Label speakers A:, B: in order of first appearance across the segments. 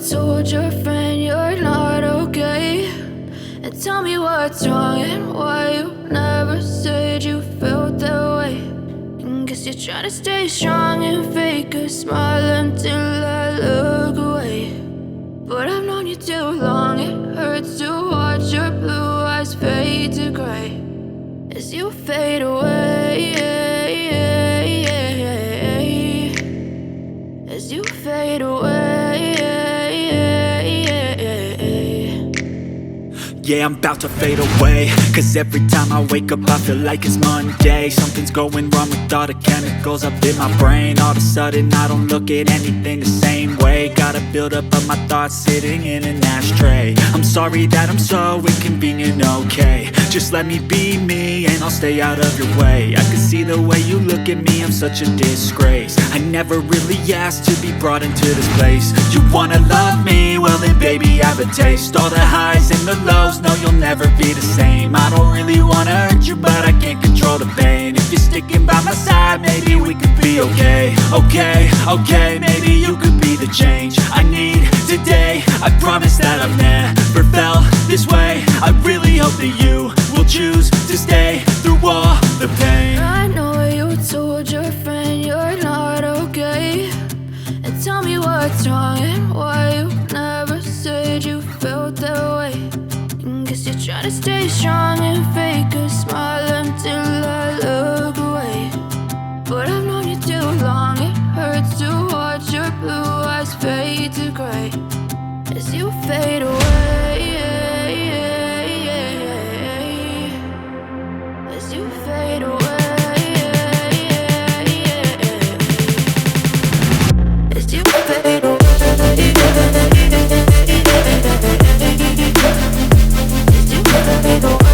A: told your friend you're not okay, and tell me what's wrong and why you never said you felt that way. And guess you're trying to stay strong and fake a smile until I look away. But I've known you too long, it hurts to watch your blue eyes fade to gray as you fade away, as you fade away.
B: Yeah, I'm about to fade away, cause every time I wake up I feel like it's Monday. Something's going wrong with all the chemicals up in my brain. All of a sudden I don't look at anything the same way. Got a buildup of my thoughts sitting in an ashtray. I'm sorry that I'm so inconvenient, okay. Just let me be me and I'll stay out of your way. I can see the way you look at me, I'm such a disgrace. I never really asked to be brought into this place. You wanna love me? Well then baby, have a taste. All the highs and the lows, no, you'll never be the same. I don't really wanna hurt you, but I can't control the pain. If you're sticking by my side, maybe we could be okay. Okay, maybe you could be the change I need today. I promise that I've never felt this way. I really hope that you will choose to stay through all the pain.
A: I know you told your friend you're not okay, and tell me what's wrong and why you never said you felt that way. Guess you're trying to stay strong and fake a smile until I look away. But I've known you too long, it hurts to watch your blue eyes fade to gray as you fade away, as you fade away, as you fade away. Fade away.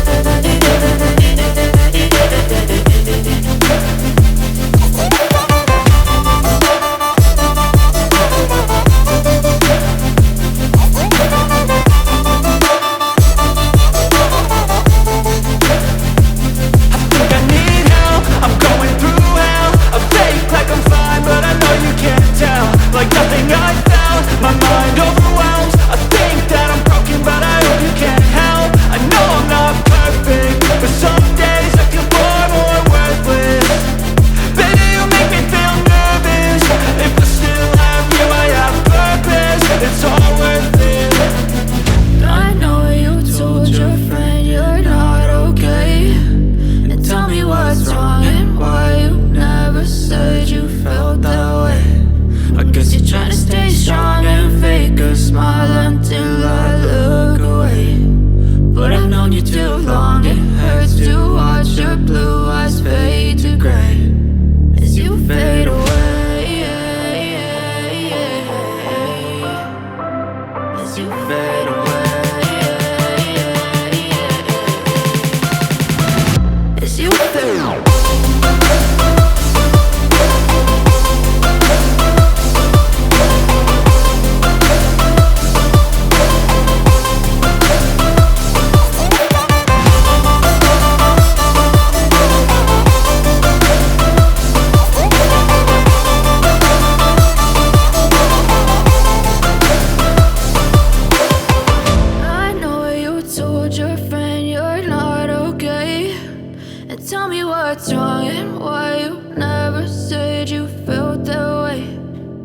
A: I know you told your friend you're not okay, and tell me what's wrong and why you never said you felt that way.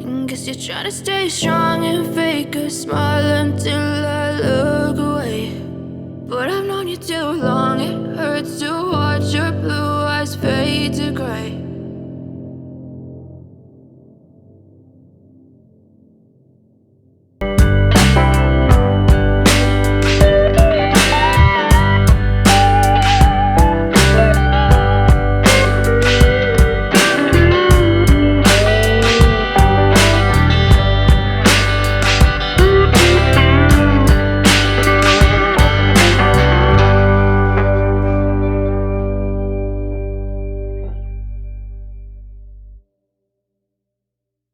A: And guess you're trying to stay strong and fake a smile until I look away. But I've known you too long, it hurts to watch your blue eyes fade to gray.